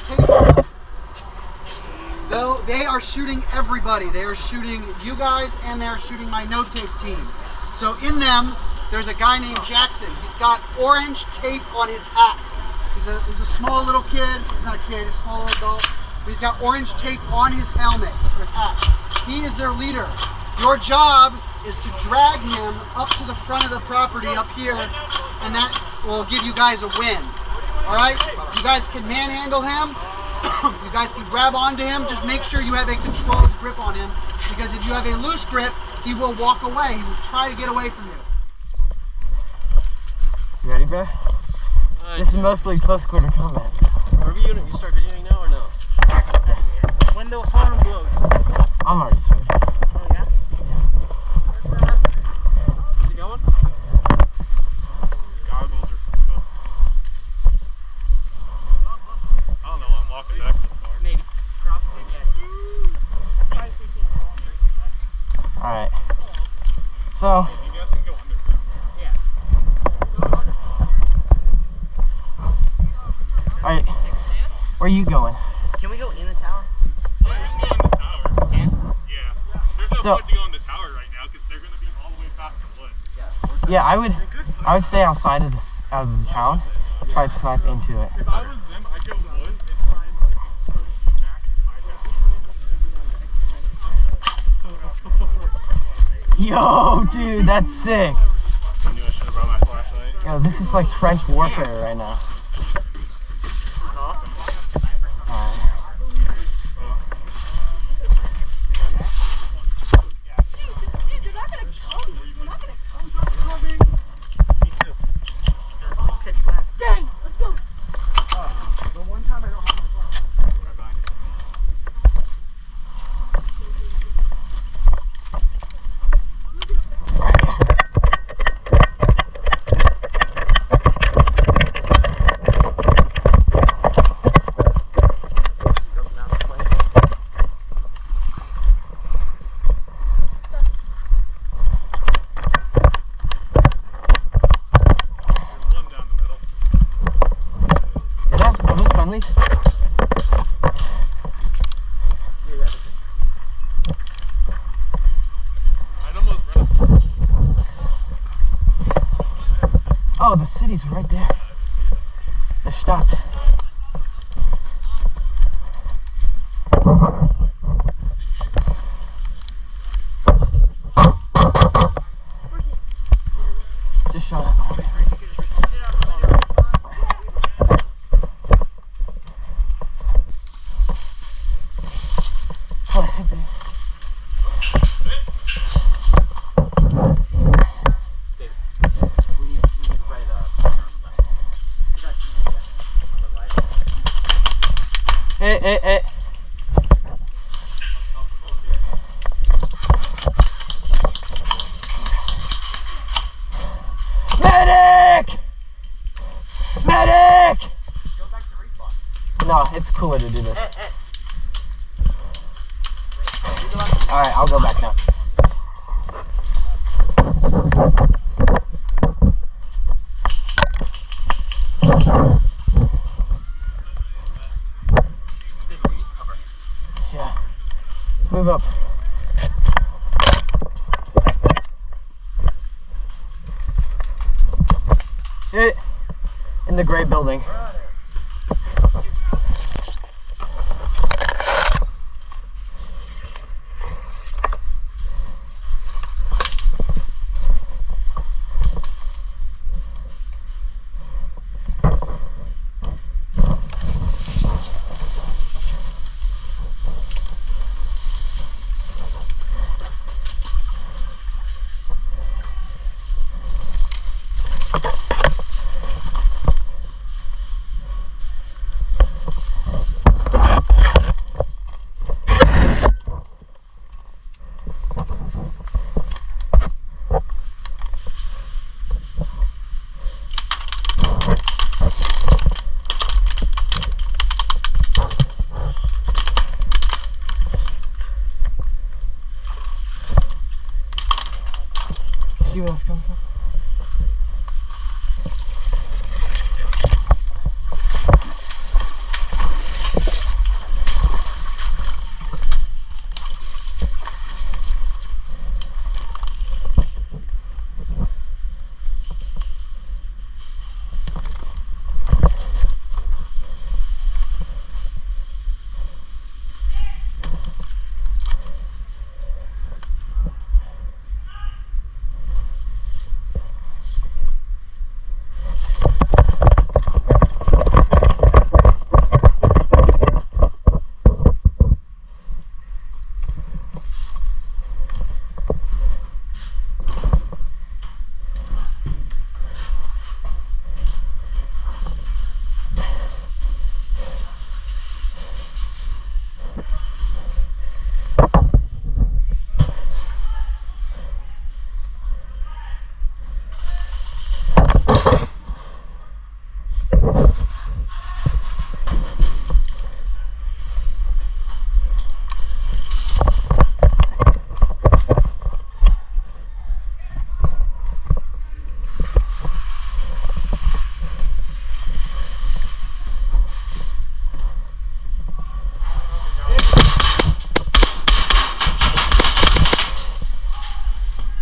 tape. Though they are shooting everybody. They are shooting you guys and they are shooting my no tape team. So in them, there's a guy named Jackson. He's got orange tape on his hat. He's a small little kid. He's not a kid, he's a small little adult. But he's got orange tape on his helmet, or his hat. He is their leader. Your job is to drag him up to the front of the property up here, and that will give you guys a win. All right? You guys can manhandle him. You guys can grab onto him. Just make sure you have a controlled grip on him, because if you have a loose grip, he will walk away. He will try to get away from you. You ready, bro? This is mostly close quarter combat. Are we you start videoing now or no? Yeah. When the horn blows. I'm already started. Oh yeah? Yeah. Is it going? Goggles are cool. I don't know, I'm walking back this far. Maybe. Drop it again. Alright. So You guys can go underground. Yeah. alright. Where are you going? Can we go in the tower? Yeah, you can go in the tower. Can? Yeah. There's no point to go in the tower right now because they're going to be all the way past the woods. Yeah, I would stay outside of out of the town. Try to snipe into it. If I was them, I'd go woods and try and like approach you back and hide Yo, dude, that's sick. I knew I should have brought my flashlight. Yo, this is like trench warfare right now. Awesome. Alright. Dude, they're not gonna come. They're not gonna come. Me too. Pitch black. Dang, let's go. The one time I don't have my phone. Right behind you. There's one down the middle. Are those friendlies? I'd almost run. Oh, the city's right there. They're stopped. Just shot it. Oh, hit me. We need to write a on the right. Hey. Medic! Medic! Go back to respawn. No, it's cooler to do this. Hey. Alright, I'll go back now. Yeah. Let's move up. Hit in the gray building. See where that's coming from?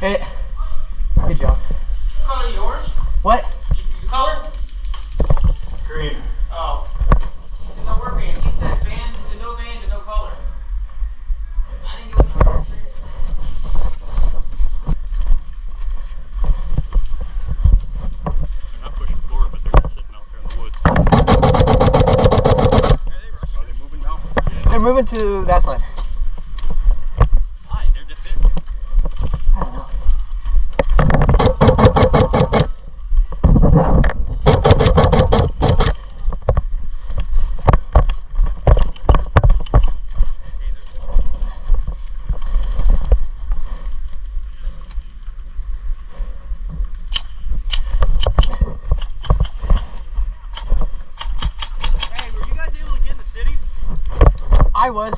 Hey, good job. Color yours? What? You color? Green. Oh. No, we're banned. He said banned to no color. I didn't go to the They're not pushing forward, but they're just sitting out there in the woods. Are they moving now? They're moving to that side. Why? They're defense. I don't know. Hey, were you guys able to get in the city? I was.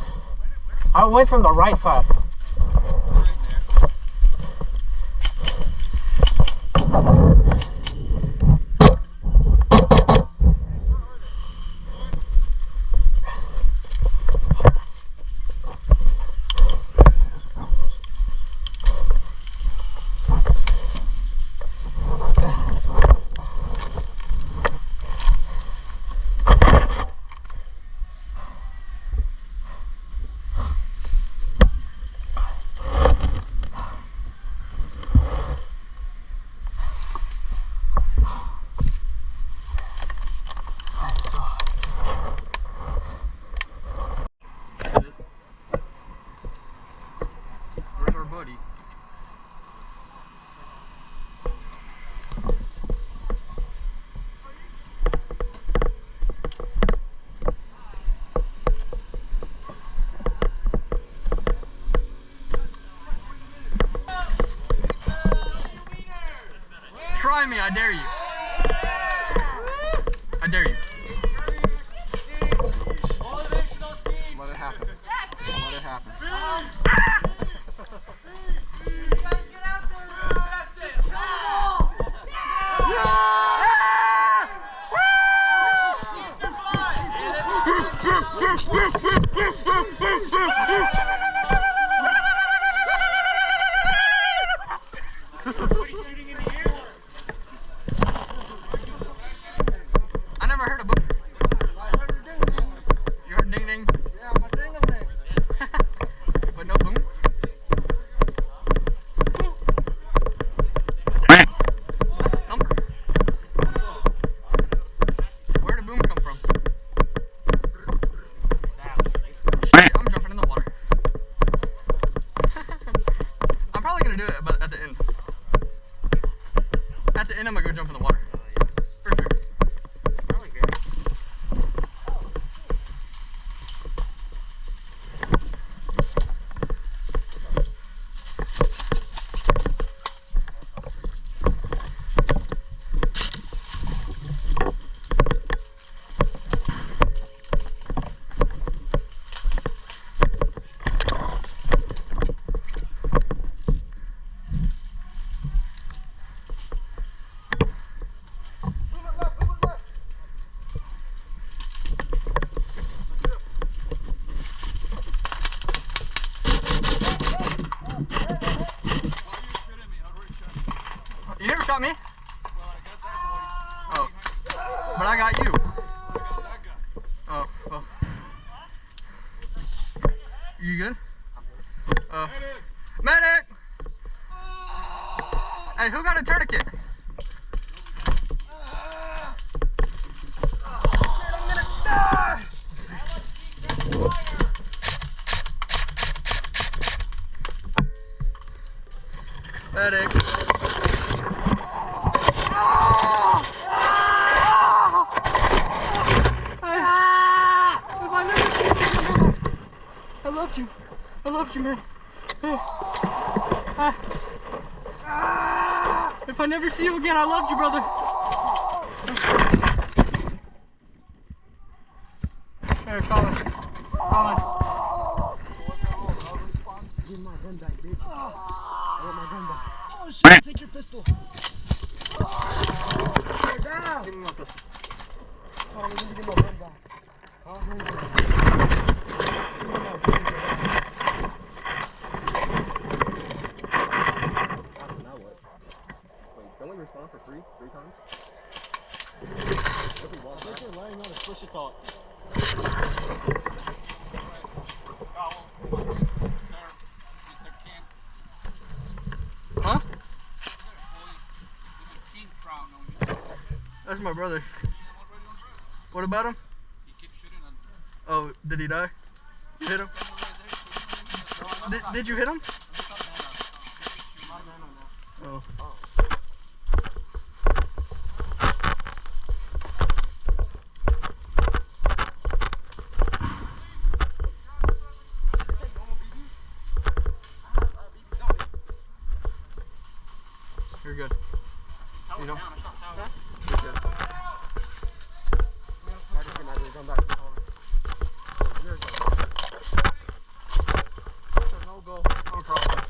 I went from the right side. Right there. Where's our buddy? Try me, I dare you. I dare you. Let it happen. Let it happen. I never heard a boom. You heard ding ding? Yeah, I'm a ding-a-ling. But no boom? That's a thumper. Where did boom come from? Shit, I'm jumping in the water. I'm probably gonna do it, but at the end. At the end, I'm gonna go jump in the water. For sure. You never shot me? Oh. But I got you. Oh, well. You good? Medic! Hey, who got a tourniquet? I'm gonna die! Medic. I loved you. I loved you, man. If I never see you again, I loved you, brother. Here, Colin. Colin. Give my gun back, bitch. I want my gun back. Oh shit, take your pistol. Get down. Give me my pistol. Oh, we need to get my gun back. my brother. What about him? He keeps shooting on. Oh, did he die? You hit him? Did you hit him? Oh. You're good. You know? You're good. No go. No problem.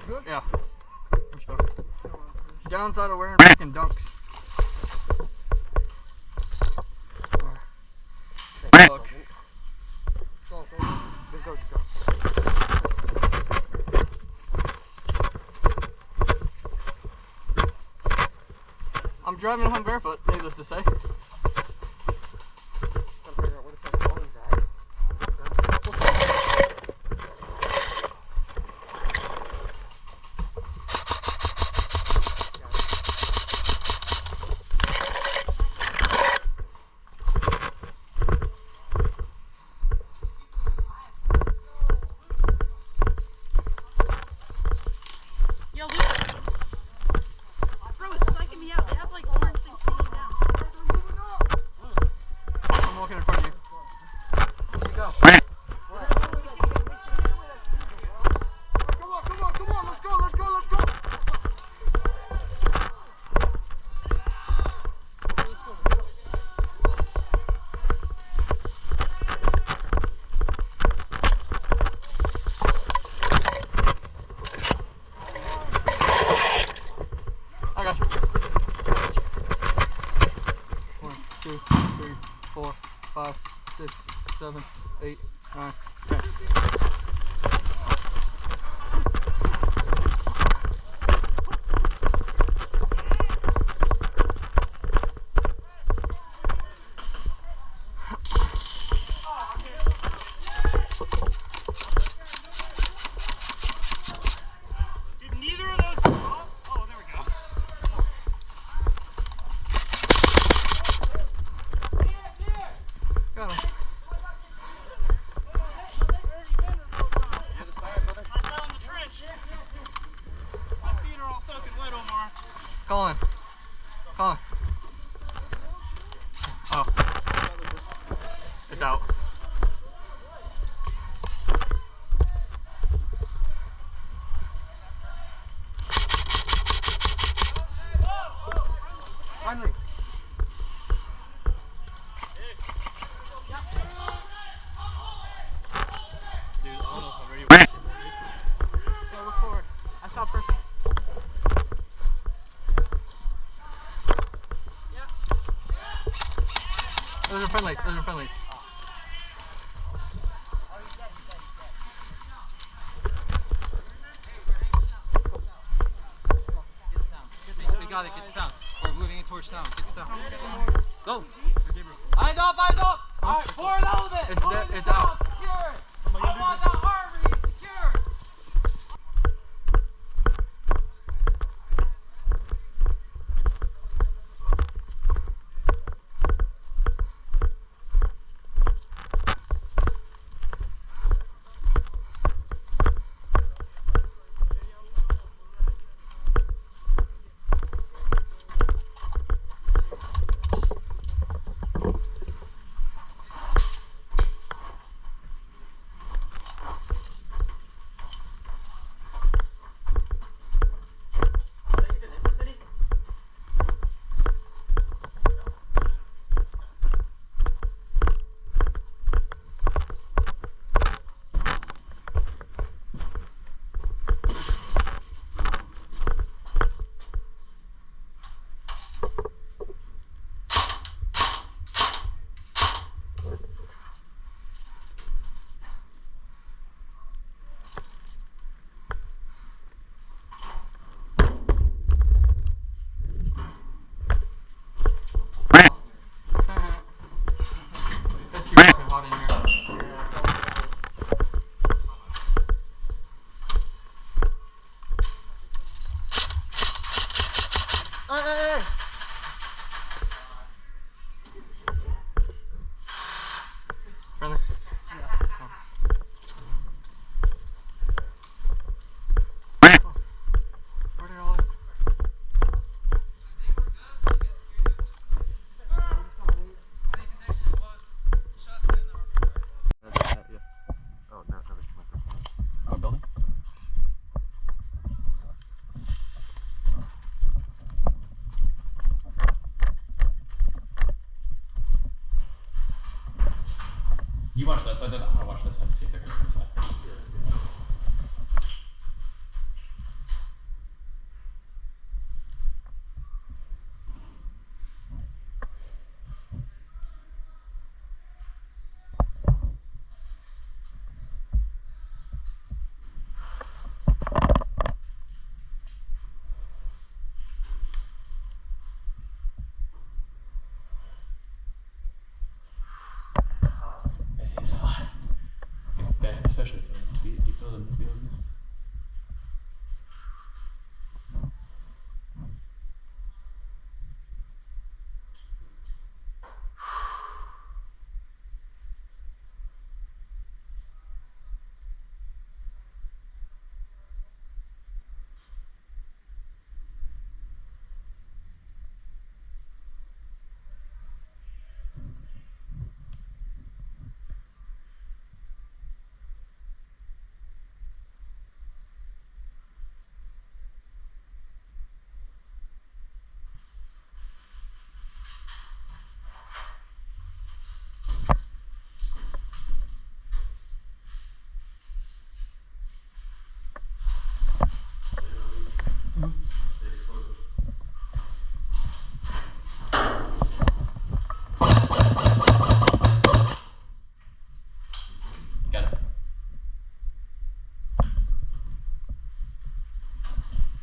Good? Yeah. Let's go. Downside of wearing fucking dunks. Look. Let's go. I'm driving home barefoot, needless to say. Yo, Luke. Bro, it's psyching me out. They have like orange things hanging down. I'm walking in front of you. Here you go. Come on, let's go. I got you. 1, 2, 3, 4, 5, 6, 7, 8, 9, 10. Did neither of those come off? Oh, there we go. Got him. I fell in the trench. My feet are all soaking wet, Omar. Colin. Oh. It's out. Finally. Dude, I don't know if I'm ready. Yeah, look forward. I saw a person. Those are friendlies. We got it, get down. We're moving it towards town. Get down. Go! Eyes up, eyes up! Alright, forward element! It's out. Secure it! I want that armory secure! You watch this side, then I'm gonna watch this side to see if they're hitting this side. It is hot. Especially if you feel those buildings. Got it.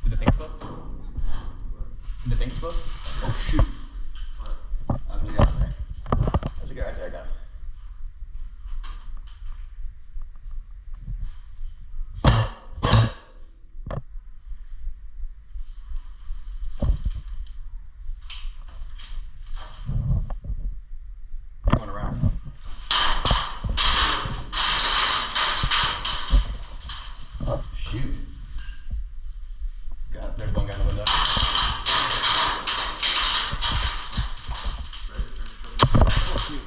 Did the thing explode? Did the thing explode? Oh shoot. There's a guy right there. There's a guy right there, I got him. Going around. Shoot. God, there's one guy in the window. Oh, shoot.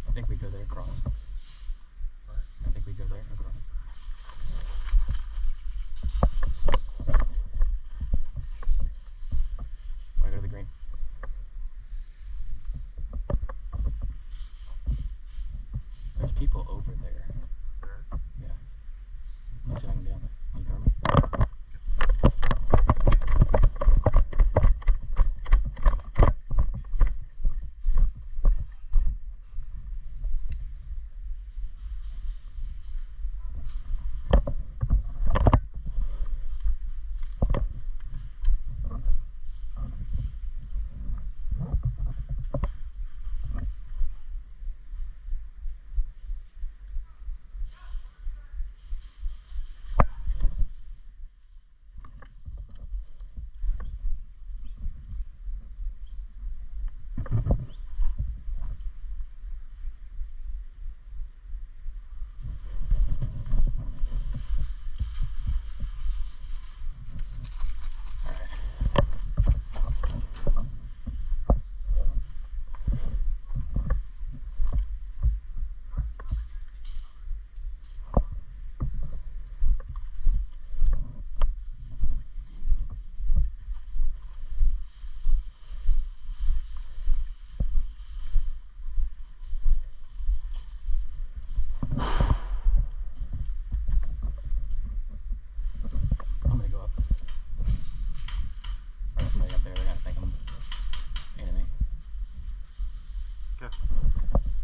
I think we go there across. I think we go there across. I go to the green. There's people over there. Yeah. Let's see if I can get them. You cover me?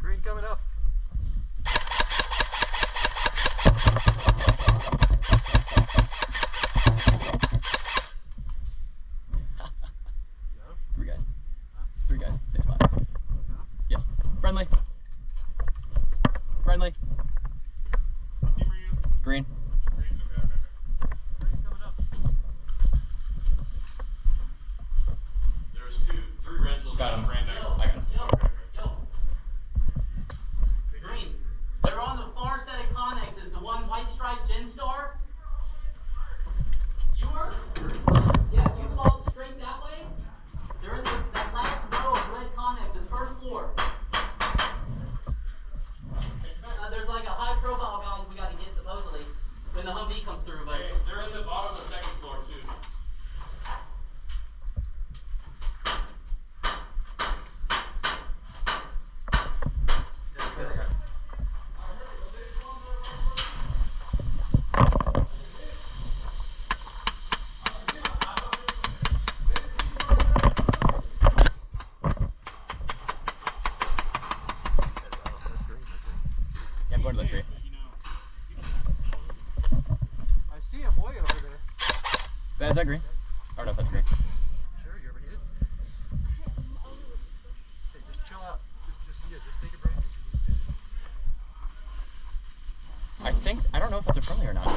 Green coming up. Three guys. Same spot. Yes. Friendly. Friendly. What team are you? Green. Green? Okay. Green coming up. There was three rentals. Got him. Ran down. I got him. Yo. Green. They're on the far side of Connex. Is the one white stripe Gen Star? You were? Yeah, you fall straight that way. They're in that last row of red Connexes, first floor. There's like a high profile guy we gotta get supposedly when the Humvee comes through, but Hey, they're in the bottom of the second floor too. Yeah, I'm going to the tree. I see him way over there. Is that green? I don't know if that's green. Sure, you ever need it? Hey, just chill out. Just take a break. I don't know if that's a friendly or not. We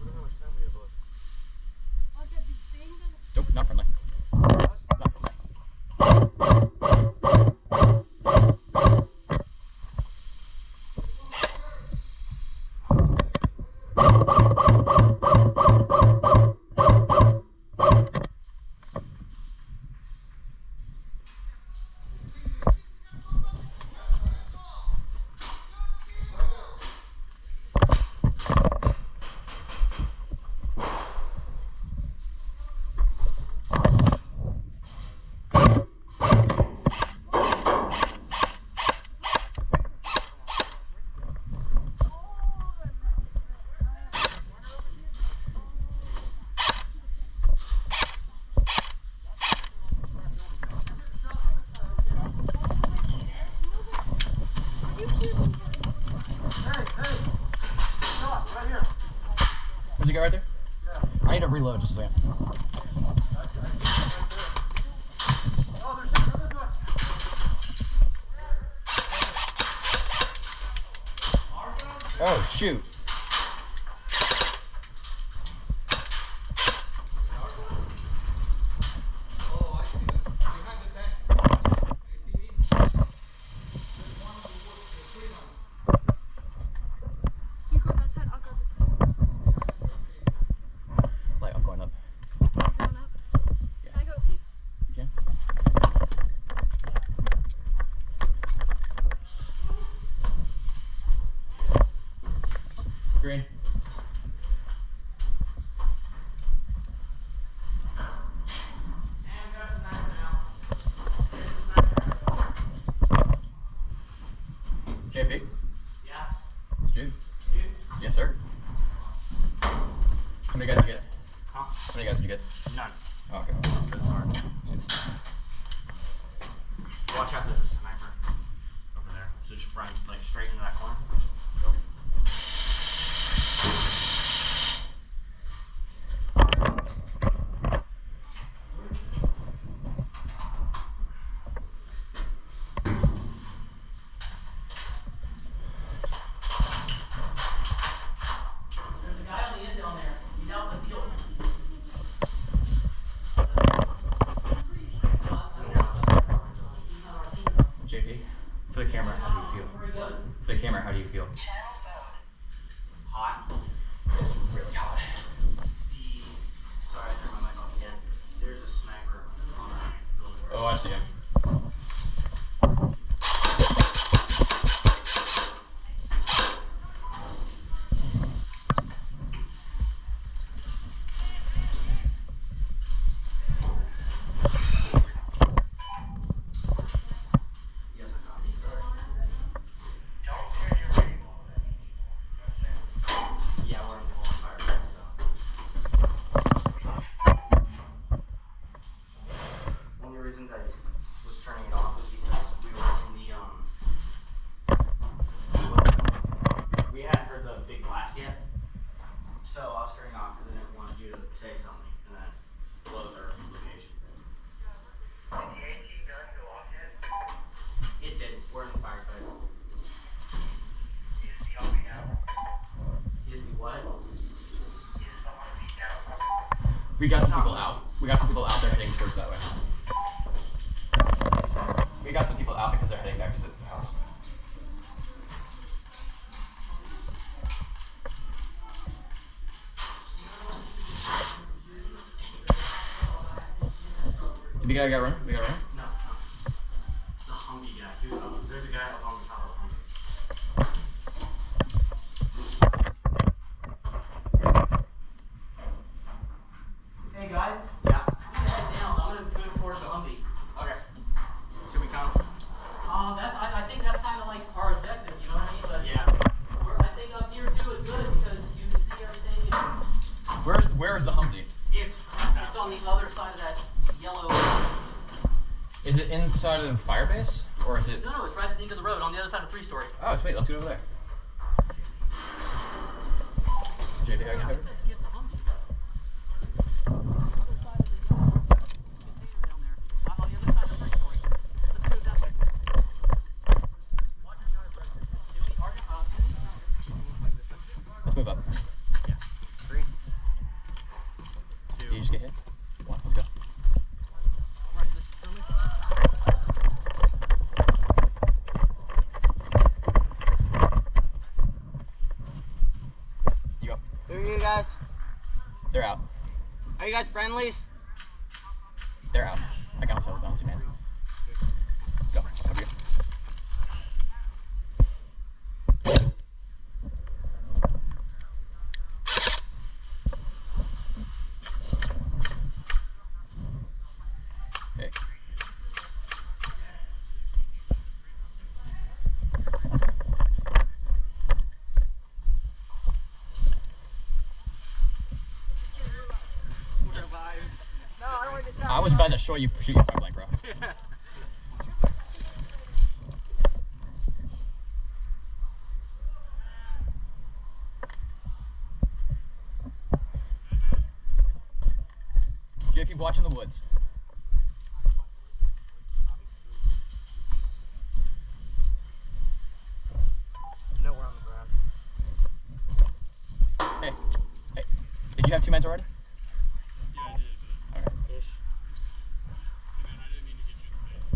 don't know how much time we have left. Nope, not friendly. Not friendly. There's a guy right there? Yeah. I need to reload just a second. Oh, shoot. You go that side, I'll go this side. Light, I'm going up. Going up. Yeah. Can I go too? You can? Green. JP? Yeah. Dude. Yes, sir. How many guys did you get? Huh? How many guys did you get? None. Oh, okay. Good start. Watch out, there's a sniper over there. So just run like straight into that corner. Go. There's a guy on the end down there. He's out in the field. JP, for the camera, how do you feel? For the camera, how do you feel? Hot. It's really hot. Sorry, I turned my mic off again. There's a sniper on our building. Oh, I see him. Yes, I copy. Sorry. Yeah, we're in the wall fire, so. Only reason reasons I was turning it off was because we were in the we hadn't heard the big blast yet, so I was turning it off because I didn't want you to say something and then close our location. Did the AT gun go off yet? It did. We're in the firefight. Is the Humvee down? Is the what? Is the Humvee down? We got some people out. We got some people out there heading towards that way. We got some people out because they're heading back to the house. Did we gotta run? We gotta run? No. The Humvee guy. Dude, there's a guy up on the top of the Humvee. Hey guys, Yeah. we need to head down. I'm gonna move towards the Humvee. Okay. Should we come? I think that's kind of like our objective, you know what I mean? But Yeah. I think up here too is good because you can see everything. Where's the Humvee? It's on the other side of that yellow. Is it inside of Firebase? Or is it? No, it's right at the end of the road on the other side of 3-story. Oh, sweet, let's go over there. JP, I got it. Get the Humvee. Other side of the yellow container down there. On the other side of 3-story. Let's do it that way. Watch your drive right there. Do we? Let's move up. Yeah. 3. Did you just get hit? 1, let's go. Right, this is for me. You go. Who are you guys? They're out. Are you guys friendlies? They're out. I got myself down, man. Go. Over here. Hey. I was about to show you shoot your point blank, bro. JP, watch in the woods. Nowhere on the ground. Hey, hey, did you have 2 meds already? Yeah, I did. Okay. Ish. Man, I didn't mean to get you in the face.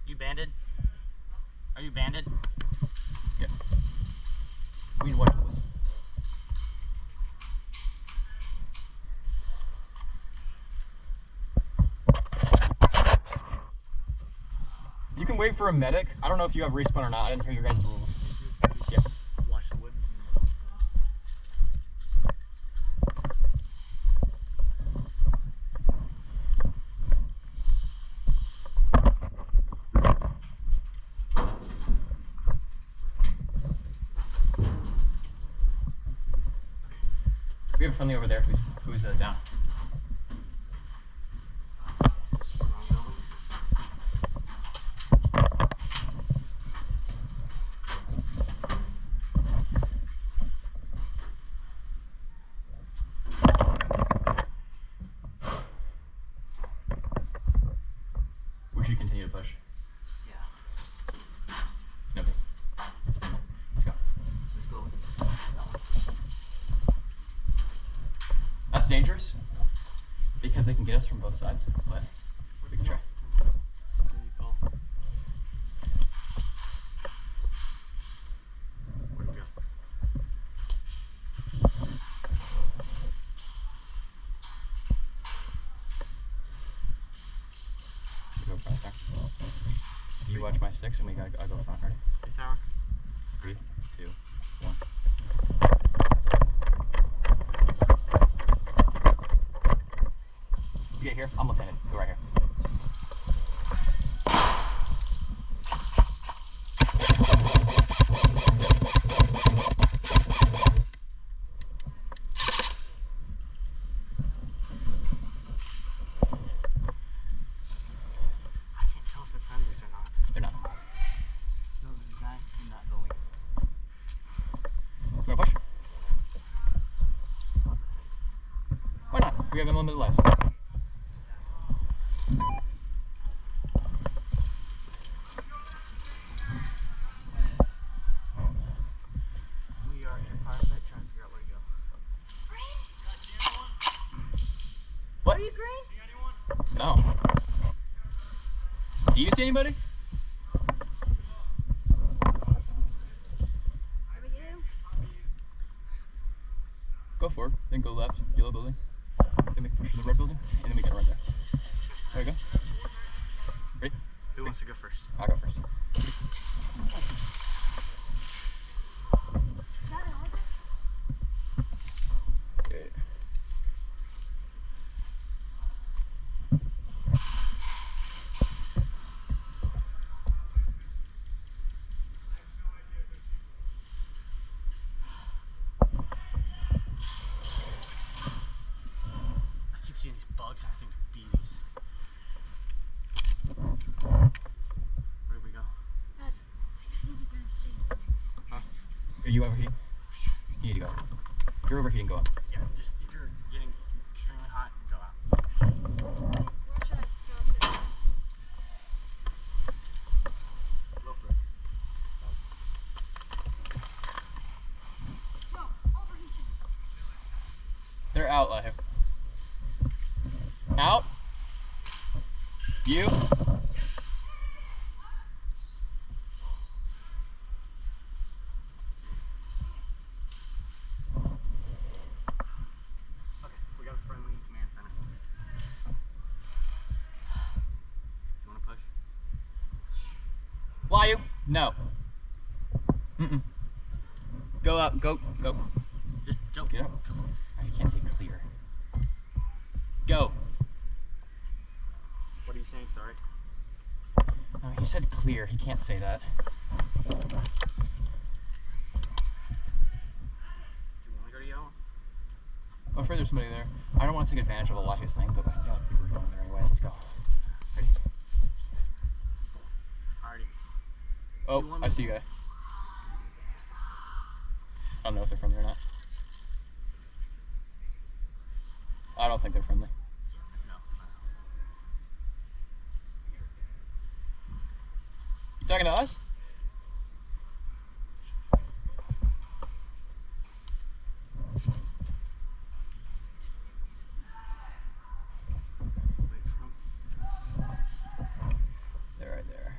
You banded? Are you banded? Yeah. We need to watch in the woods. You can wait for a medic. I don't know if you have respawn or not. I didn't hear your guys' rules. Yeah. Watch the wood. We have a friendly over there who's down. We should continue to push. Yeah. No big. Let's go. Let's go. That's dangerous because they can get us from both sides, but we can try. Where'd we go? Go front there. You watch my sticks and I go front, ready? Hey, tower. 3, 2, 1. You get here, I'm lieutenant. Go right here. We have unlimited lives. We are in a firefight trying to figure out where to go. What? See anyone? No. Do you see anybody? Go forward, then go left, yellow building. Then we push to the red building, and then we get right there. There we go. Ready? Who wants to go first? I'll go first. Okay. I keep seeing these bugs and I think they're bees. Where did we go? Are you overheating? You need to go. If you're overheating, go up. Yeah, just if you're getting extremely hot, go out. Go for it. They're out, live. Out. You. Okay, we got a friendly command center. You want to push? Fly you. No. Mm-mm. Go up. Go. Go. Just go. Get up. I can't see clear. Go. What are you saying? Sorry. No, he said clear. He can't say that. Do you want to go to yellow? I'm afraid there's somebody there. I don't want to take advantage of the Elias thing, but I feel like people are going there anyways. Let's go. Ready? Alrighty. Oh, you want I me- see you guy. I don't know if they're friendly or not. I don't think they're friendly. No. You talking to us? Wait for him. They're right there.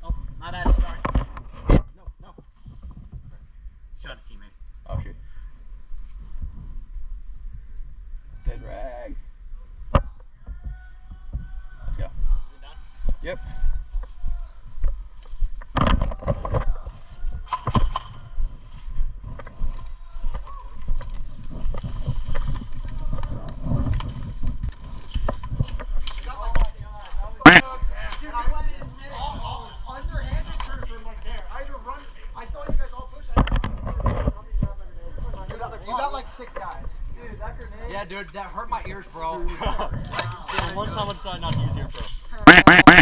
Oh, my bad. Sorry. No, no. Shot a teammate. Oh shoot. Dead rag. Let's go. Is it done? Yep. Dude, I went in mid underhanded turn from like there. I had to run. I saw you guys all push. You got like 6 guys. Dude, that grenade. Yeah, dude, that hurt my ears, bro. Wow. One time I decided not to use ear pro.